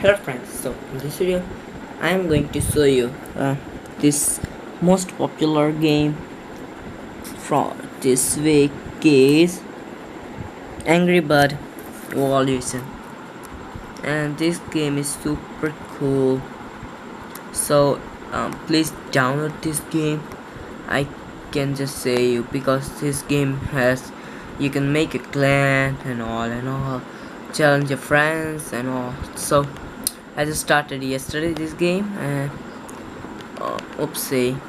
Hello friends, so in this video I am going to show you this most popular game from this week is Angry Bird Evolution, and this game is super cool. So please download this game. I can just say you, because this game has, you can make a clan and all, challenge your friends and all. So I just started yesterday this game, and oopsie,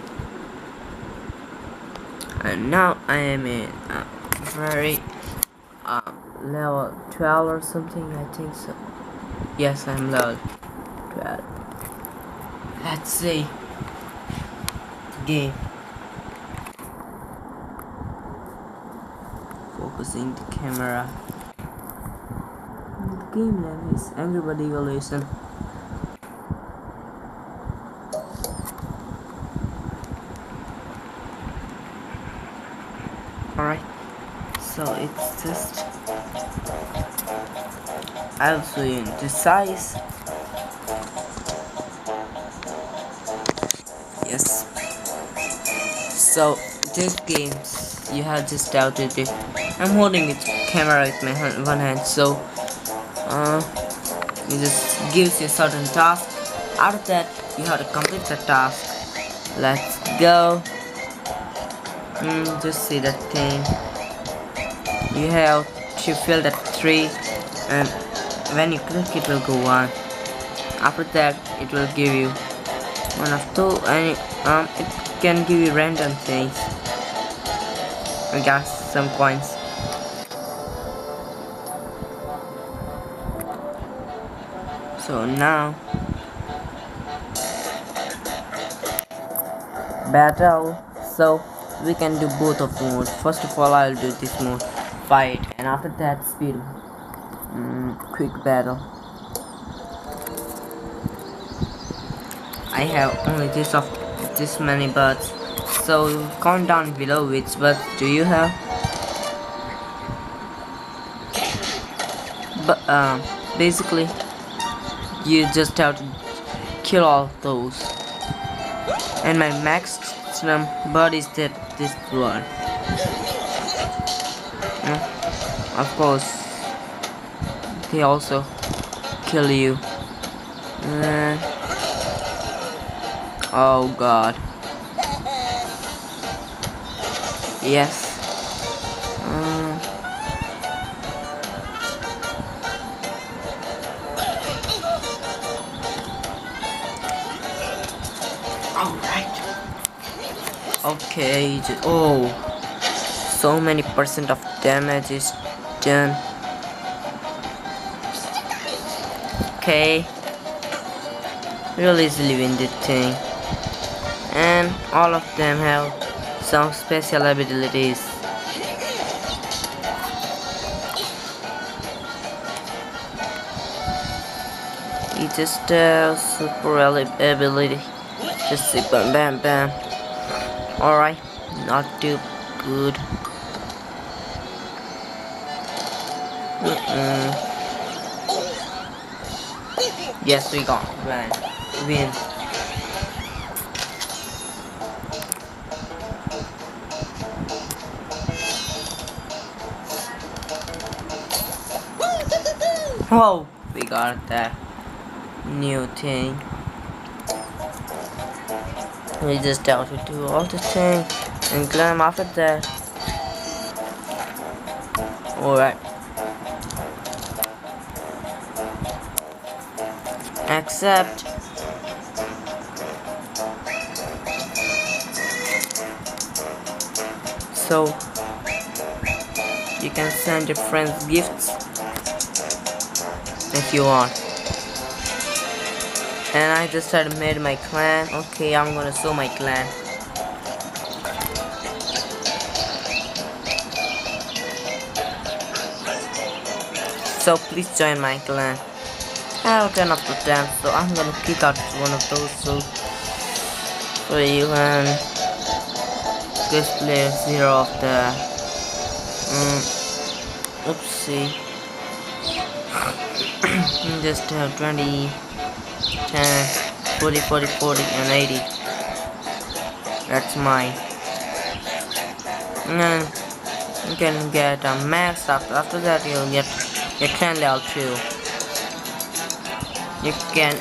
and now I am in very level 12 or something, I think so. Yes, I'm level 12. Let's see game. Focusing the camera. The game name is Angry Bird Evolution. Alright, so it's just, I'll show you the size. Yes, so this game you have just downloaded it. I'm holding the camera with my one hand, so it just gives you a certain task. Out of that you have to complete the task. Let's go. Just see that thing. You have to fill that tree, and when you click it will go on. After that it will give you one of two, and it can give you random things. I got some coins. So now battle. So we can do both of the modes. First of all, I'll do this mode, fight, and after that speed, quick battle. I have only this many birds, so comment down below which birds do you have. But basically you just have to kill all those, and my maximum bird is this one. Of course they also kill you. Oh god, yes. Alright, okay. Oh, so many percent of damage is done. Okay, real easily win this thing, and all of them have some special abilities. He just super ability. Just see, bam bam bam. Alright, not too good. Yes, we got win. Oh, we got that new thing. We just have to do all the thing and climb after that. Alright. Accept. So you can send your friends gifts if you want. And I just had made my clan. Okay, I'm gonna show my clan. So please join my clan. I have 10 of the 10, so I'm gonna kick out one of those, so you can just play 0 of the oopsie. Just 20, 10, 40, 40, 40, and 80. That's mine. And you can get a max after that you'll get your clan level 2. You can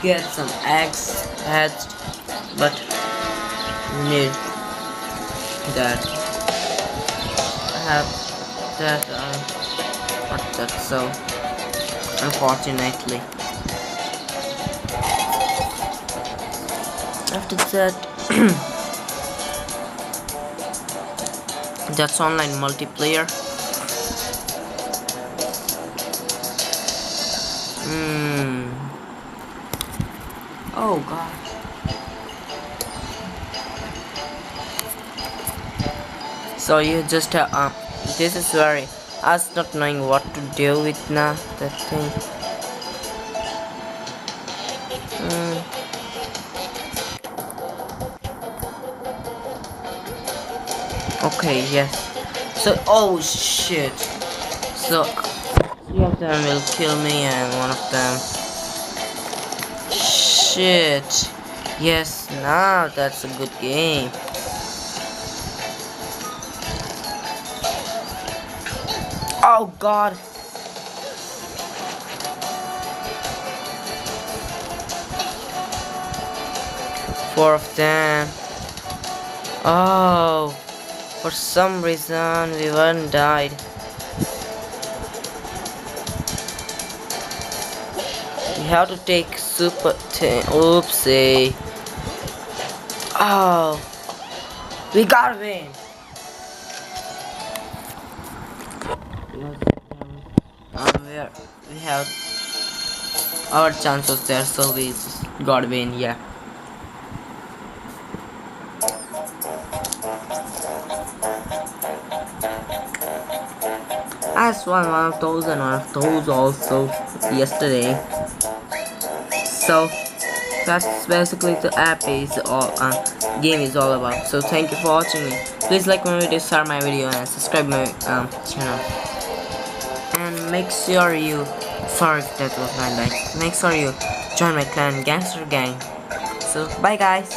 get some eggs hatched, but you need that. I have that not that, so unfortunately. After that that's online multiplayer. Oh god. So you just this is very us not knowing what to do with now that thing. Okay, yes. So oh shit. So 3 of them will kill me and 1 of them. Shit. Yes, now that's a good game. Oh god. Four of them. Oh, for some reason we weren't died. We have to take super oopsie. Oh, we gotta win. We have our chances there, so we just gotta win. Yeah. I won one of those and one of those also yesterday. So that's basically the app is all game is all about. So thank you for watching me. Please like my video, share my video, and subscribe my channel. And make sure you sorry if that was my like. Make sure you join my clan Gangster Gang. So bye guys.